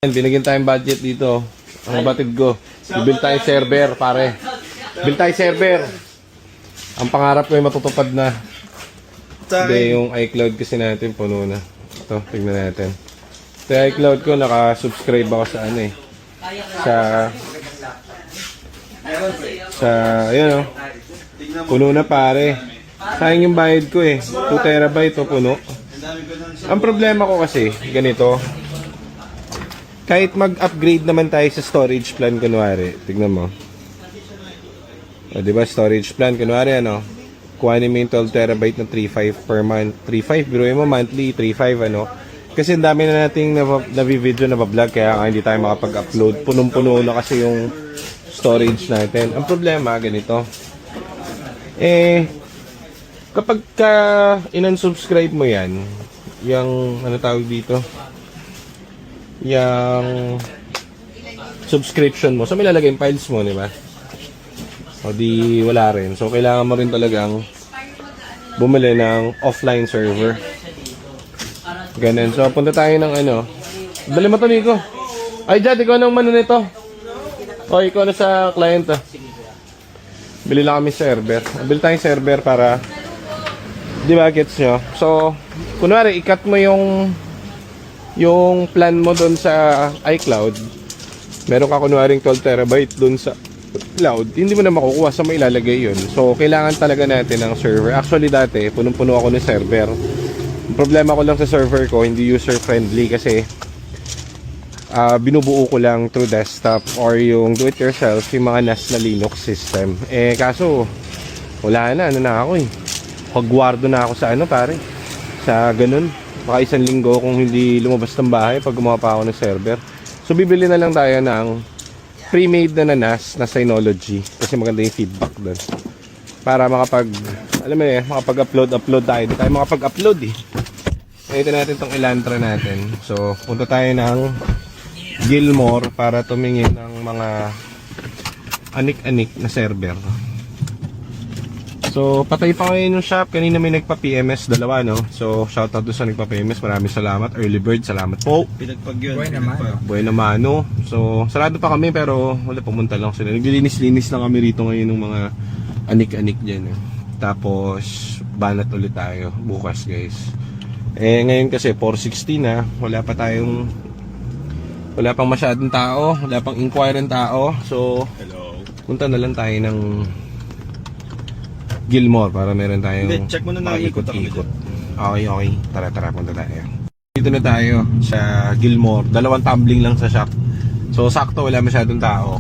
Binigyan tayong budget dito. Ang batid ko. Bibil tayong server, pare. Bibil tayong server. Ang pangarap ko ay matutupad na. Hindi, yung iCloud kasi natin puno na. Ito, tignan natin. Ito yung iCloud ko, naka-subscribe ako sa ano eh. Ayun o. Puno na pare. Sayang yung bayad ko eh. 2 terabyte o puno. Ang problema ko kasi, ganito. Kahit mag-upgrade naman tayo sa storage plan, kunwari, tignan mo. O, diba, storage plan, kunwari, ano, kuhanin mo yung 12 terabyte na 3.5 per month. 3.5, biruin mo monthly, 3.5, ano. Kasi ang dami na nating nabi-video na vlog, kaya hindi tayo makapag-upload. Punong-puno na kasi yung storage natin. Ang problema, ganito. Kapag in-unsubscribe mo yan, yung, ano tawag dito? Yung subscription mo. So, may lalagay yung files mo, di ba? O di, wala rin. So, kailangan mo rin talagang bumili ng offline server. Ganun. So, punta tayo ng ano. Dali mo to, Nico. Ay, Jad, ikaw nang mano nito. O, ikaw na sa client, ah. Bili lang kami server. Bili tayong server para, di ba, gets nyo? So, kunwari, ikat mo yung plan mo doon sa iCloud, meron ka kunwaring 12 terabyte doon sa cloud, hindi mo na makukuha sa may ilalagay yun. So, kailangan talaga natin ng server. Actually, dati, punong-puno ako ng server. Ang problema ko lang sa server ko, hindi user-friendly kasi binubuo ko lang through desktop or yung do-it-yourself, yung mga NAS na Linux system. Kaso, wala na, ano na ako eh. Pagwardo na ako sa ano, pare. Sa ganun. Baka 1 linggo kung hindi lumabas ng bahay pag gumawa pa ako ng server. So bibili na lang tayo ng pre-made na NAS na Synology kasi maganda yung feedback doon. Para alam mo eh, makapag-upload tayo. Hindi tayo makapag-upload eh. Ito natin tong Elantra natin. So punta tayo ng Gilmore para tumingin ng mga anik-anik na server. So, patay pa ngayon yung shop. Kanina may nagpa-PMS, dalawa, no? So, shoutout doon sa nagpa-PMS. Maraming salamat. Early bird, salamat po. Pinagpag yun. Buhay naman, no? So, sarado pa kami pero wala, pumunta lang sila. Naglilinis-linis lang kami rito ngayon ng mga anik-anik dyan. Tapos, banat ulit tayo bukas, guys. Ngayon kasi 4:60 na. Wala pang masyadong tao. Wala pang inquiring tao. So, punta na lang tayo ng Gilmore para meron tayong check mo na ikot-ikot. Okay. Tara, punta tayo. Dito na tayo sa Gilmore. 2 tumbling lang sa shop. So, sakto, wala masyadong tao.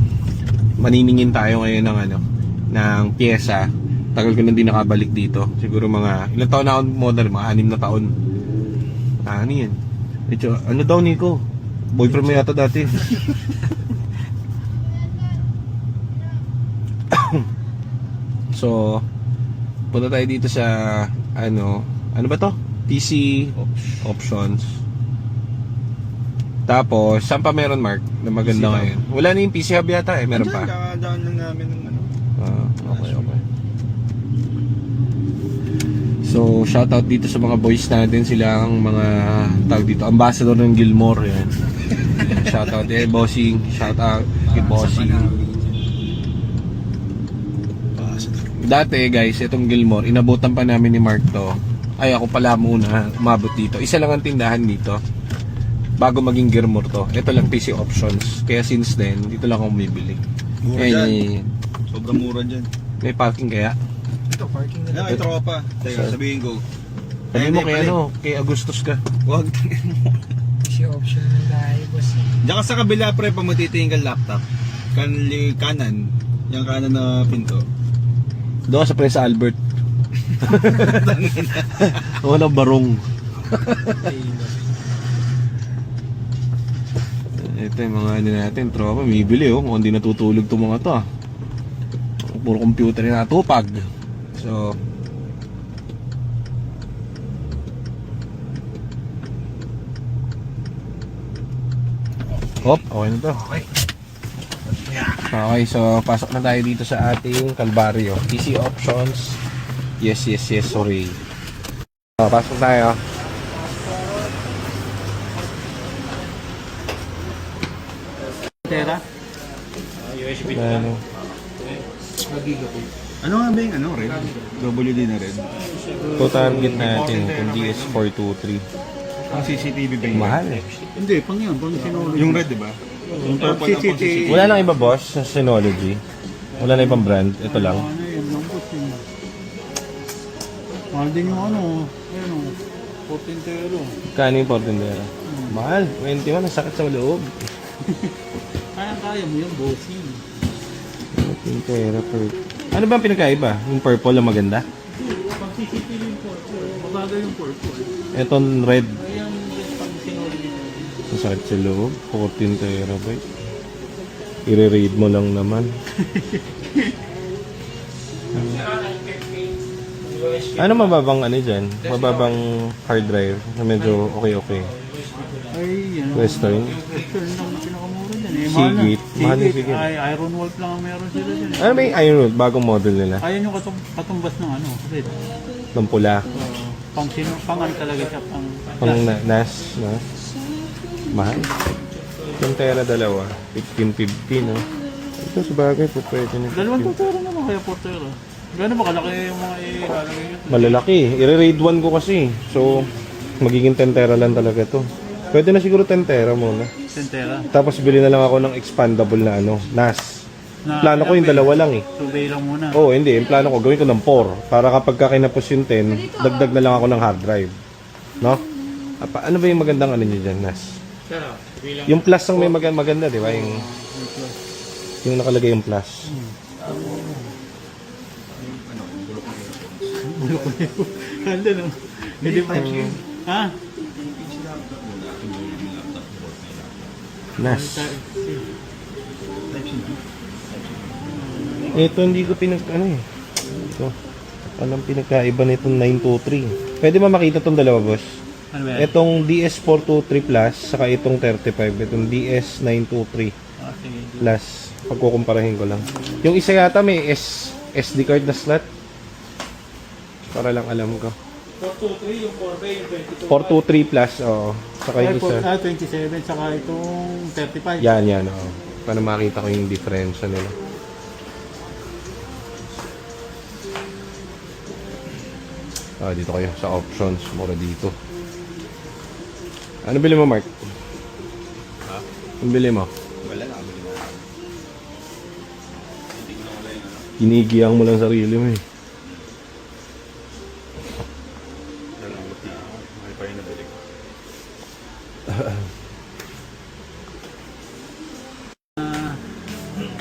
Maniningin tayo ngayon ng pyesa. Tagal ko na din nakabalik dito. Siguro mga, ilang taon na ako model? Mga 6 na taon. Ano yan? Ano daw, Nico? Boyfriend mo yata dati. So, punta tayo dito sa ano ba to? PC options. Tapos, saan pa meron, Mark? Na maganda ngayon. Wala na yung PC Hub yata eh, meron pa. Kakadaan lang namin ng ano. Okay. So, shoutout dito sa mga boys natin, sila ang mga tawag dito, ambassador ng Gilmore yan. Shoutout bossing, shoutout kay bossing. Dati guys, itong Gilmore, inabutan pa namin ni Mark to. Ay, ako pala muna umabot dito. Isa lang ang tindahan dito bago maging Gilmore to. Ito lang PC options. Kaya since then, dito lang ako bumibili. Mura dyan. Sobrang mura dyan. May parking kaya? Ito, parking na. Ito tropa. Teka, sabihin ko. Sabihin mo kay kay Agustus ka. Huwag. PC option na tayo, boss. Diyan ka sa kabila, pre, pag matitingin ka laptop. Kanan. Yung kanan na pinto. Doon sa Prince Albert. Wala barong. Ito yung mga natin, tropa, bibili kung hindi natutulog itong mga to. Puro computer na natupag. So, okay na to. Okay, so pasok na tayo dito sa ating Calvario. PC options. Yes, sorry. Pasok tayo. Tera? Na ano. Ano nga ba yung ano, red? WD na red? Ito target natin, itong DS423. Ang CCTV ba yun? Mahal eh. Hindi, pang yan, pang Synology. Yung red, di ba? Yung purple lang pang CCTV. Wala nang iba boss sa Synology. Wala na ibang brand, ito lang. Ano yun, lambot yun. Mahal din yung ano, ayun o, 14 tero. Kano yung Portendera? Mahal, 21, ang sakit sa loob. Kaya mo yung bossing. Portendera per... Ano ba ang pinagkaiba? Yung purple ang maganda? Pag CCTV yung purple, maganda yung purple. Itong red, Ayan, pang Synology. ang sakit sa loob, 14 terabyte. I-read mo lang naman. Ano mababang ano dyan? Mababang hard drive na medyo okay. Ay, yan. Western. Western lang na pinakamura dyan eh. Seagate. Mahal yung Seagate. Ay, Iron Wolf lang ang meron sila dyan. Ano ba yung Iron Rod? Bagong model nila? Ayan yung katumbas ng ano, red. Ng pula. Pangan talaga siya, Pang NAS. No? Mahal. 10 tera dalawa. 1550 no? Ito sa bagay po pwede na. Dalawang tuturo naman kaya portero. Gano'n ba kalaki yung mga ilalagay nyo? Malalaki. I-raid 1 ko kasi. So, magiging 10 tera lang talaga to. Pwede na siguro 10 tera muna. Sentera. Tapos bili na lang ako ng expandable na ano, NAS. Na, Plano ko yung dalawa lang eh. Subay lang muna. Oo, hindi. Yung plano ko, gawin ko ng 4. Para kapag kinapos yung 10, dagdag na lang ako ng hard drive. No? Ano ba yung magandang ano nyo dyan, NAS? Yung plus ang may maganda, di ba? Yung nakalagay yung plus. Handa no? Hindi pa. Ha? NAS. Ito hindi ko ano eh. Ito. Anong pinagkaiba nitong 923? Pwede ba makita tong dalawa, boss? Ano ba yan? Itong DS423 Plus, saka itong 35, itong DS923 Ah, sige. Plus. Pagkukumparahin ko lang. Yung isa yata may SD card na slot. Para lang alam ko. 423 yung 4 bay, yung 22. 423 Plus, oo. Saka yung isa. 27, saka itong 35. Yan, oo. Para makita ko yung difference nila. Dito kayo sa options. Mura dito. Ano bili mo, Mark? Ha? Ano bili mo? Wala na, kabili mo. Kinigiyang mo lang sarili mo eh. May pa rin nabili ko.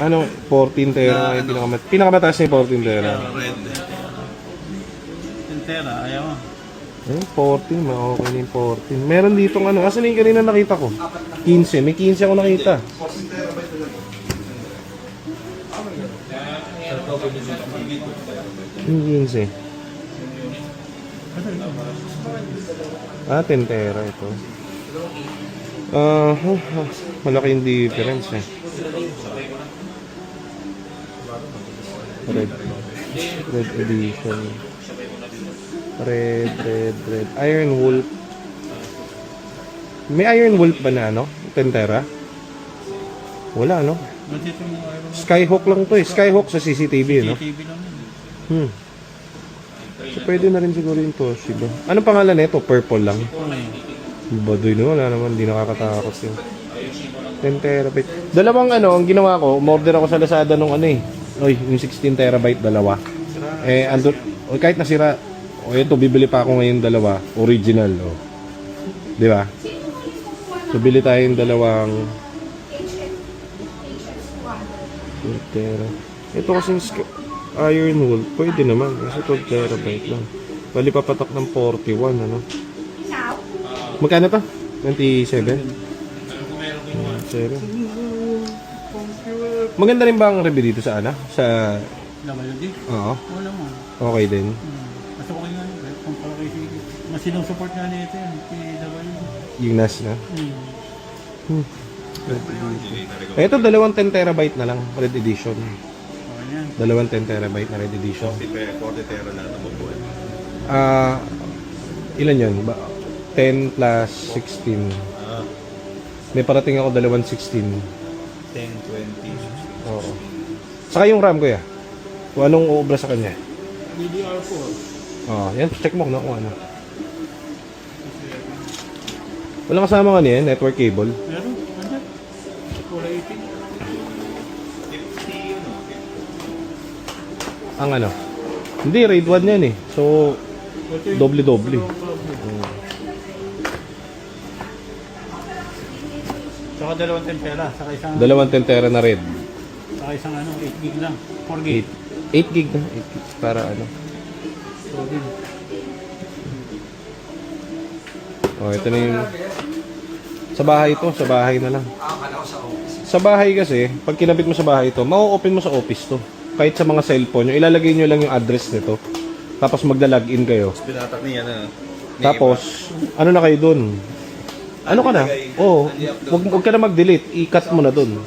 Ano? 14 tera. Pinakamataas na yung 14 tera. Red. Sentera, ayaw mo. 14, okay na yung 14. Meron ditong ano, asan yung kanina nakita ko? 15, may 15 ako nakita. Yung 15. 10 tera ito. Malaki yung difference eh. Red edition. Red. Iron Wolf. May Iron Wolf ba na ano? 10 tera? Wala no? Skyhawk lang to eh. Skyhawk sa CCTV no? TV lang yun. So pwede na rin siguro yung Toshiba. Anong pangalan nito? Purple lang. Baduy no? Wala naman. Di nakakatakot yun. 10 terabyte. Dalawang ano, ang ginawa ko, umorder ako sa Lazada nung ano eh. Oy, yung 16 terabyte dalawa. Andun, kahit nasira, ito, bibili pa ako ngayon dalawa. Original, oh. Di ba? So, bili tayong dalawang... Tera. Ito kasing Iron Wolf. Pwede naman. Kasi 12 terabyte lang. Bali papatak ng 41, ano? Magkano to? 27? 7. Maganda rin ba ang review dito sa ano? Sa... WD? Oo. Wala mo. Okay din. Basta ko kayo nga, kung pala kayo sige. Mas sinong-support nga nito yun, PW. Yung NAS na. Ito, dalawang 10 terabyte na lang. Red edition. Okay yan. Dalawang 10 terabyte na red edition. 40 tera na nabubuhay. Ilan yun? 10 plus 16. May parating ako dalawang 16. 10, 20. Oo. Saka yung RAM, kuya. Kung anong uubra sa kanya. DDR4. Yan. Check mo kung ano. Walang kasama ka niya, network cable. Meron? Ano? Kulay itim. Ang ano? Hindi, RAID 1 yan eh. So, doble-doble. Saka 2 tempera. Saka isang... 2 tentera na RAID. Saka isang ano, 8 gig lang. 4 gig. 8 gig na. 8 gig para ano. 4 gig. Ito na yung... Sa bahay ito, sa bahay na lang. Sa bahay kasi, pag kinabit mo sa bahay ito, mau-open mo sa office to. Kahit sa mga cellphone, yung ilalagay nyo lang yung address nito. Tapos magda-login kayo. Pinatak niya na. Tapos, ano na kayo dun? Ano ka na? Oo. Huwag ka na mag-delete. I-cut mo na dun.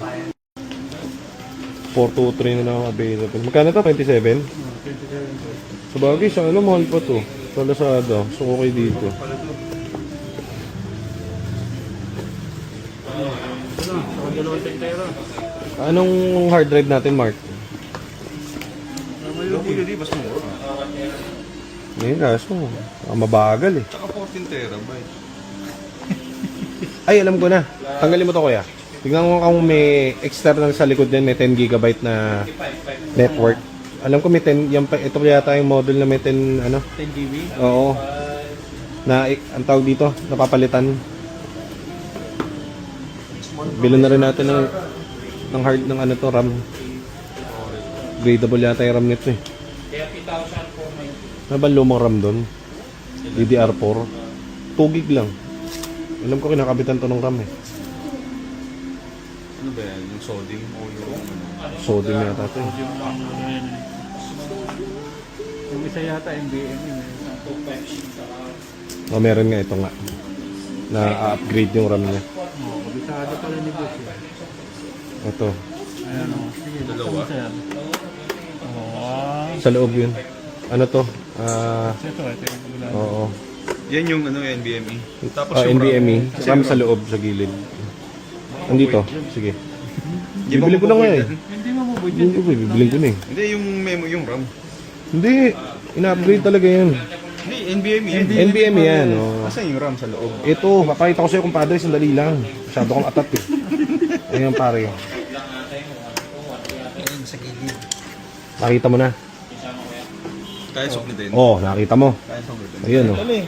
423 na lang available. Magkano to? 27? 27. Sa bagay, sa ano, mahal pa to. Sa Lazada. So, okay dito. Saka 2 tempera. Anong hard drive natin, Mark? Hindi, mas mura. Ngayon, kaso, mabagal eh. Tsaka 14 terabyte. Ay, alam ko na. Tanggalin mo to, kuya. Tingnan mo kung may external sa likod din, may 10 GB na network. Alam ko may 10, ito yata yung model na may 10, ano? 10 GB. Oo. Na, ang tawag dito, napapalitan. Bilan na rin natin ng hard, ng ano to, RAM. Gradable yata yung RAM nito eh. Ano ba lumang RAM doon? DDR4. 2 gig lang. Alam ko kinakabitan to ng RAM eh. Ano ba yan? Yung sodium o yung... Sodium yata to eh. Yung isa yata NVMe. Meron nga ito nga. Na-upgrade yung RAM niya. Kabisado pala ni Boss eh. Ito. Ayan o. Sige, Dalawa? buksan mo sir. Oo. Sa loob yun. Ano to? Ito yung kabila. Oo. Yan yung ano, NVMe. Tapos NVMe. Kasi RAM yung sa loob, sa gilid. Andito. Sige. Di ba Bibili ko na nga eh. Hindi mo mo budget. Hindi ko bibiling ko na eh. Hindi, yung memo, yung RAM. Hindi. Ina-upgrade talaga yan. Hindi, NVMe. NVMe yan. Oh. Asan yung RAM sa loob? Ito, papakita ko sa'yo kung padre, sandali lang. Masyado kong atat eh. Ayan pare. Nakita mo na. Kaya suplitin. Oh, nakita mo. Kaya suplitin. Ayan oh. Dali.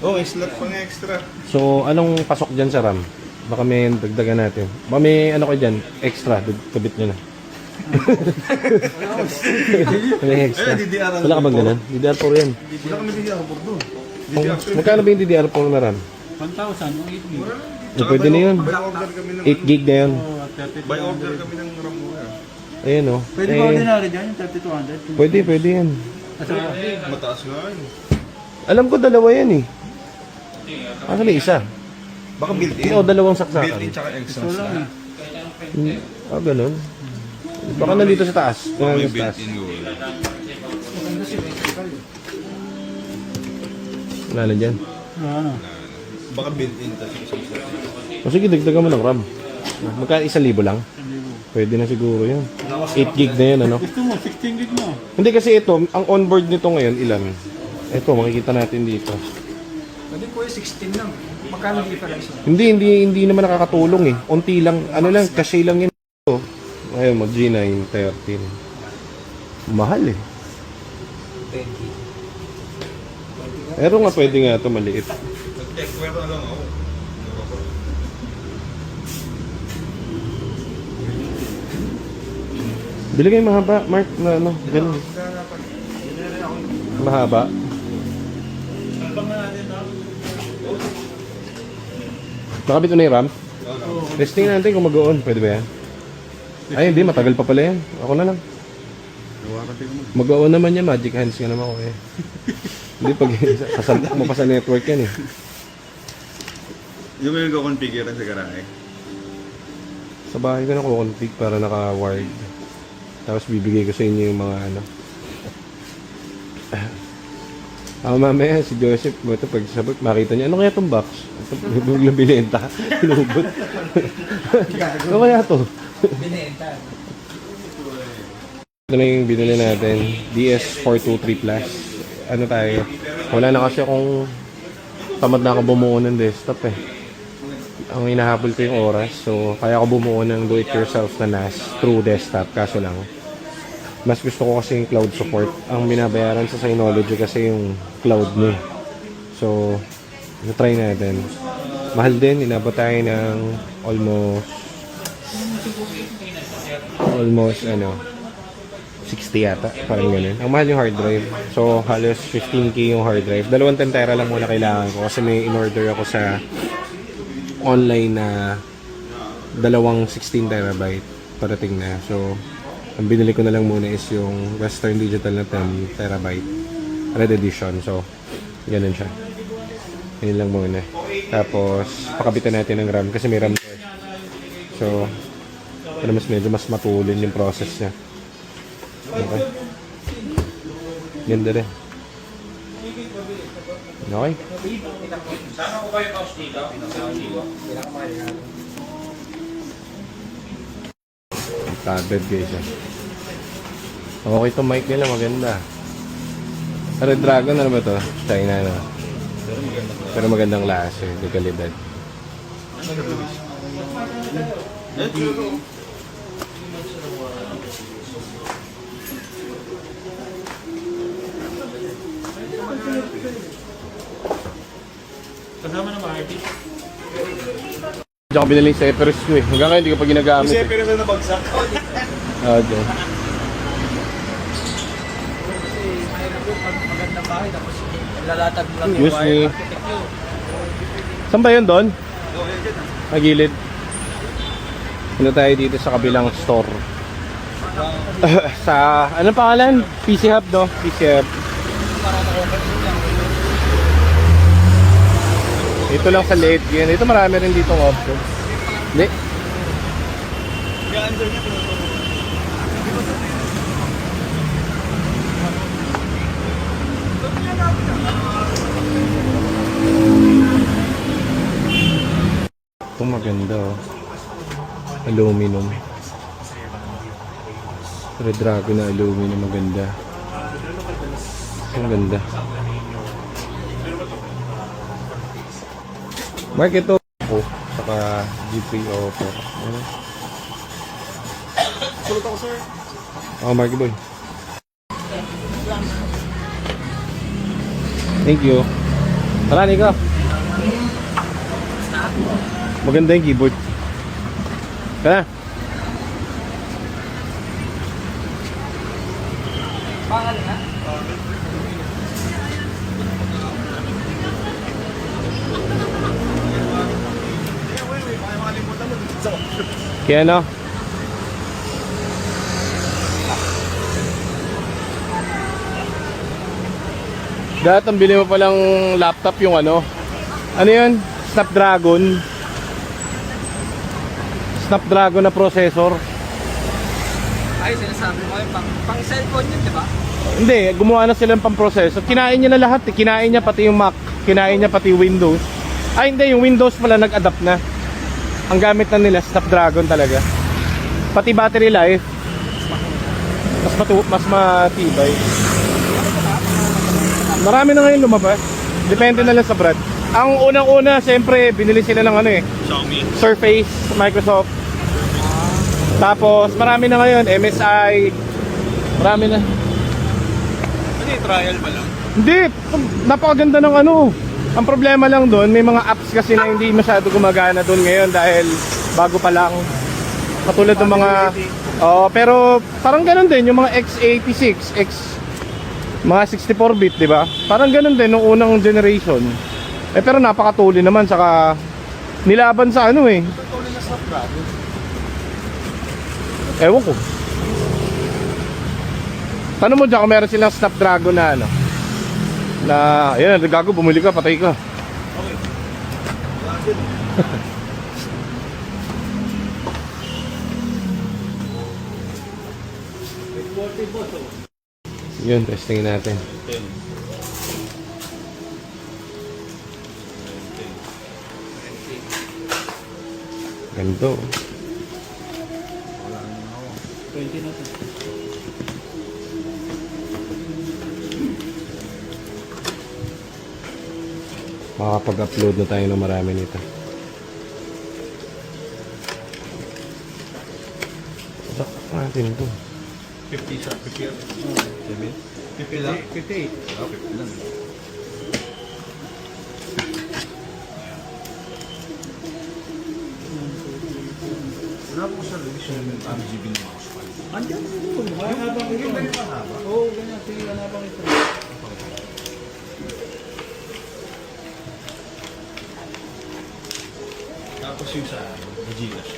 Oh, slot pang extra. So, anong pasok dyan sa RAM? Baka may dagdagan natin. Baka may ano ko dyan, extra, kabit nyo na. May extra. DDR Wala ka bang ganun? DDR4 yan. Wala kami DDR4 doon. Magkano ba yung DDR4 na RAM? 1,000 o 8 gig. Pwede na yun. By order kami ng 8 gig na yun. Oh, 3200. By order kami ng RAM mo. Ayan oh. Pwede ba ordinary dyan yung 3200? Pwede yan. Mataas nga yun. Alam ko dalawa yan eh. Actually, isa. Baka built-in. Oo, dalawang saksakan. Built-in tsaka extra. Ito lang eh. Ganun. Baka nandito sa taas. Baka Nandito may sa taas. built-in goal. Wala na dyan. Ano? Baka built-in tas isang slot. O sige, dagdagan mo ng RAM. Magka 1,000 lang. Pwede na siguro yan. 8 gig na yan, ano? Gusto mo, 16 gig mo. Hindi kasi ito, ang onboard nito ngayon, ilan? Ito, makikita natin dito. Pwede po yung 16 lang. Magkano difference? Hindi naman nakakatulong eh. Unti lang, ano lang, kasi lang yan. Ito. Ayun, mag G9, 13. Mahal eh. Pero nga pwede nga ito maliit. Nag-techware na lang ako. Bili kayo mahaba, Mark, na ano, ganun. Mahaba. Nakabit mo na yung RAM? Testing natin kung mag-on. Pwede ba yan? Ay, hindi. Matagal pa pala yan. Ako na lang. Mag-on naman yan. Magic hands nga naman ako eh. Hindi, pag sasaltak mo pa sa network yan eh. Yung may configure sa garahe. Sa bahay ko na config para naka-wired. Tapos bibigay ko sa inyo yung mga ano. Mamaya si Joseph, buto pag sabot, makita niya, ano kaya itong box? Biglang binenta. Pinubot. Ano kaya ito? Binenta. Ito na yung binili natin. DS423 Plus. Ano tayo? Wala na kasi akong tamad na ako bumuo ng desktop eh. Ang hinahabol ko yung oras. So, kaya ako bumuo ng do-it-yourself na NAS through desktop. Kaso lang, mas gusto ko kasi yung cloud support. Ang binabayaran sa Synology kasi yung cloud niya. So, try natin. Mahal din. Inabot tayo ng almost 60 yata. Parang ganun. Ang mahal yung hard drive. So, halos 15K yung hard drive. 2 tera lang muna kailangan ko kasi may in-order ako sa online na 2 16 terabyte parating na. So, ang binili ko na lang muna is yung Western Digital na 10 terabyte Red Edition. So, ganun siya. Yun lang muna. Tapos, pakabitan natin ng RAM kasi may RAM to eh. So, para medyo mas matulin yung process niya. Okay. Ganda rin. Okay. Tablet guys. Okay itong mic nila, maganda. Red Dragon, ano ba to? China na. Pero magandang klase, de kalidad. Kasama na Marty. Hindi ako binili sa Everest ko eh. Hanggang ngayon hindi ko pa ginagamit eh. Pero sa nabagsak. Okay. Kasi mahirap yun pag magandang bahay tapos lalatag mo lang yung Excuse me. wire architect yun. Saan ba yun doon? Magilid. Punta tayo dito sa kabilang store. Sa, anong pangalan? PC Hub, no? PC Hub. Ito lang sa late yun. Ito marami rin dito ng option. Hindi. Ito maganda oh. Aluminum. Red Dragon na aluminum maganda. Ang ganda. Mark ito. Oh, saka G3 Oppo. Ano? Sulot ako, sir. Oh, Marky boy. Thank you. Tara, Nico. Maganda yung keyboard. Tara. Bakal na? Kaya ano? Dahil ang bili mo palang laptop yung ano? Ano yun? Snapdragon na processor. Ay, sinasabi mo yun, pang cellphone yun, di ba? Hindi, gumawa na sila ng pang-processor. Kinain niya na lahat eh. Kinain niya pati yung Mac. Kinain niya pati yung Windows. Ay hindi, yung Windows pala nag-adapt na. Ang gamit na nila, Snapdragon talaga. Pati battery life. Mas matibay. Marami na ngayon lumabas. Depende na lang sa brand. Ang unang-una, siyempre, binili sila ng ano eh. Xiaomi. Surface, Microsoft. Tapos, marami na ngayon, MSI. Marami na. Ano yung trial pa lang? Hindi, napakaganda ng ano. Ang problema lang doon, may mga apps kasi na hindi masyado gumagana doon ngayon dahil bago pa lang. Katulad ng mga pero parang ganoon din yung mga x86, mga 64-bit, 'di ba? Parang ganoon din nung unang generation. Pero napakatuli naman saka nilaban sa ano eh. Ewan ko. Tanong mo dyan kung meron silang Snapdragon na ano. Na, ayan, gago, bumili ka, patay ka. Yun, testingin natin. Ganito. 20 na to. Makakapag-upload na tayo ng marami nito. Saksak natin ito. 50 sa 50 yan. 50 lang? 58. 50 lang. Wala po sa revision ng RGB ng mouse pad. Andiyan po. Habang ito. Yung ganyan mahaba? Oo, ganyan. Sige, habang ito. Tapos yung sa Gcash.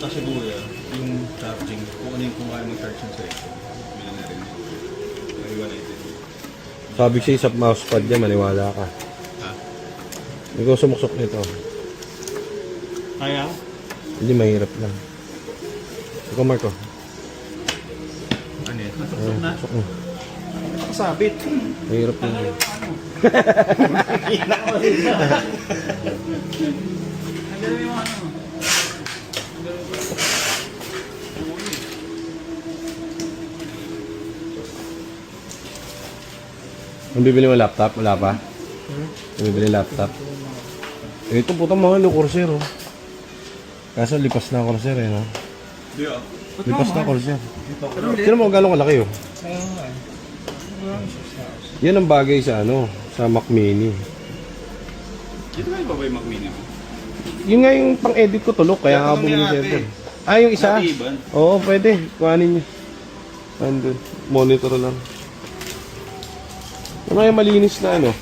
Kasi buya, yung charging, kung ano yung kumain ng charge ng selection, bilang na rin. Naiwalay din. Sabi siya sa mousepad niya, maniwala ka. Ha? Ikaw sumuksok nito. Kaya? Hindi, mahirap lang. Ikaw, Marco. Ano yan? Nasok na. Suk mo. Kasabit. Mahirap lang. Ang gano'n yung ano. Ang bibili mo laptop? Wala pa? Ang bibili laptop? Ito putang mahal yung Corsair, oh. Kaso lipas na ang Corsair, eh, no? Di ah. Lipas na ang Corsair. Sino mo gano'ng kalaki, oh? Kaya nga eh. Yan ang bagay sa ano, sa Mac Mini. Dito kayo ba ba yung Mac Mini mo? Yun nga yung pang-edit ko tulok, kaya nga Kaya bumili tanong siya. ni ate. Ah, yung isa? Naiban. Oo, pwede. Kuhanin niyo. Andun. Monitor lang. Ano yung malinis na ano?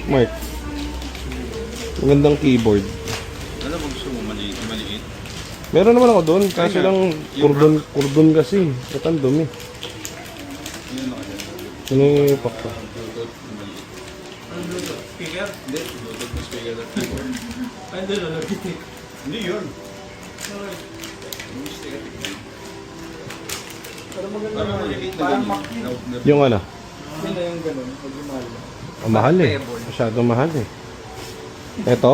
Mark. Magandang keyboard. Ano ba gusto mo? Maliit? Maliit? Meron naman ako doon, kaso Ayun, lang yung cordon kasi. Ba't ang dumi? Yun lang kasi. Ano yung pakto? Bluetooth, maliit. Ang Bluetooth? Speaker? Hindi, Bluetooth na speaker at keyboard. Ay, doon lalagay. Hindi yun. Sorry. Yung sticker. Pero maganda Parang naman. maliit na Parang ganyan. Mac yun. Yung ano? Hindi na yung gano'n. Pag lumalo. Ang mahal eh. Masyadong mahal eh. Ito?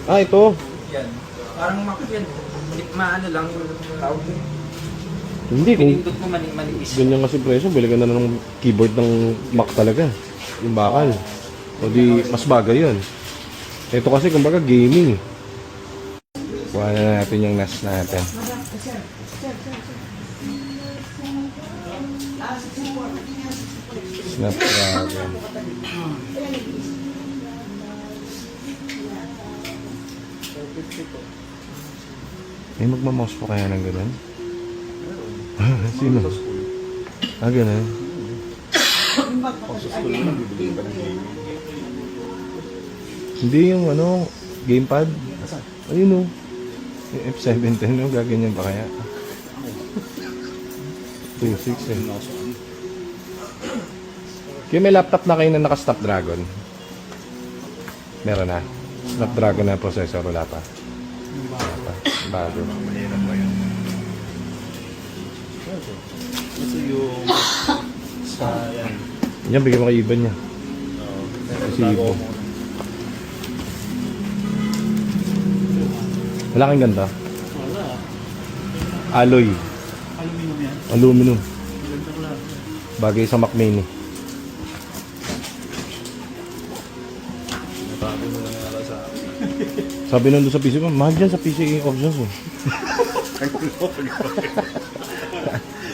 Ah, ito. Yan. Parang Mac yan. Maano lang. Tawag mo. Hindi, kung Pinindot mo maniis. ganyan kasi presyo, bili ka na ng keyboard ng Mac talaga. Yung bakal. O di, mas bagay yun. Ito kasi kumbaga gaming. Kuha na natin yung NAS natin. Snapdragon. May magmamouse po kaya ng gano'n? Sino? Ah, gano'n? Hindi yung ano, gamepad. Ayun o. Yung F710 no, gaganyan pa kaya? 2.6 eh. Kaya may laptop na kayo na naka-Snapdragon? Meron na. Snapdragon na processor, wala pa. Wala pa. Bago. Mahirap ba yun? Ito yung sa yan. Yan, bigyan mo kay Iban niya. Kasi Iban. Wala kang ganda? Wala. Alloy. Aluminum yan. Aluminum. Maganda ko lang. Bagay sa Mac Mini. Natabi mo lang yata sa akin. Sabi nandun sa PC ko, mahal dyan sa PC options eh.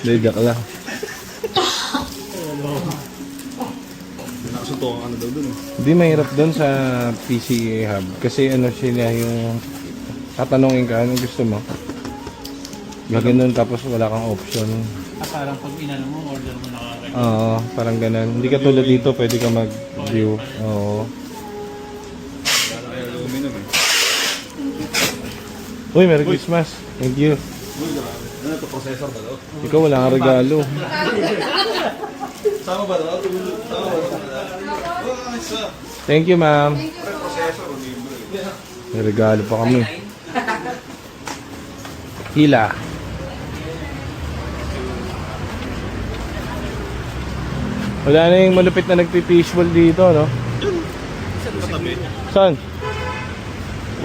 Ledak lang. Nakasuntukan ka na daw dun. Hindi mahirap doon sa PCA Hub. Kasi ano sila yung tatanungin ka, anong gusto mo? Gagano'n tapos wala kang option. Parang pag inano mo, order mo nakakaya. Oo, parang ganun. Hindi ka tulad dito, pwede ka mag-view. Oo. Wala kaya aluminum eh. Uy, Merry Christmas. Thank you. Uy, grabe. Ano ito? Processor ba daw? Ikaw wala kang regalo. Sama ba daw? Sama ba daw? Oh, isa. Thank you, ma'am. Processor, libre. May regalo pa kami. Hila. Wala na yung malupit na nagpipishball dito, no? Katabi. Saan?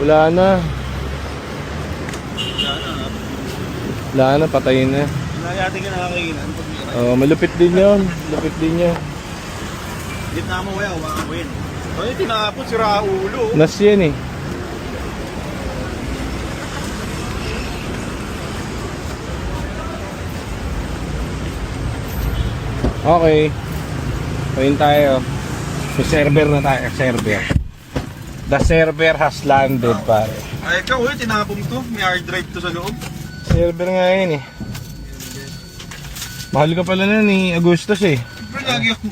Wala na. Wala na, patayin na. Wala yata ka nakakainan. Malupit din yun. Malupit din yun. Gitna mo kaya, hawakan mo yun. Ay, tinapon, sira ulo. Nas yan eh. Okay. Ayun tayo. May server na tayo. Server. The server has landed, pare. Ay, ikaw, tinapon to. May hard drive to sa loob. Server nga yun eh. Mahal ka pala na ni Agustus eh. Pero lagi ako.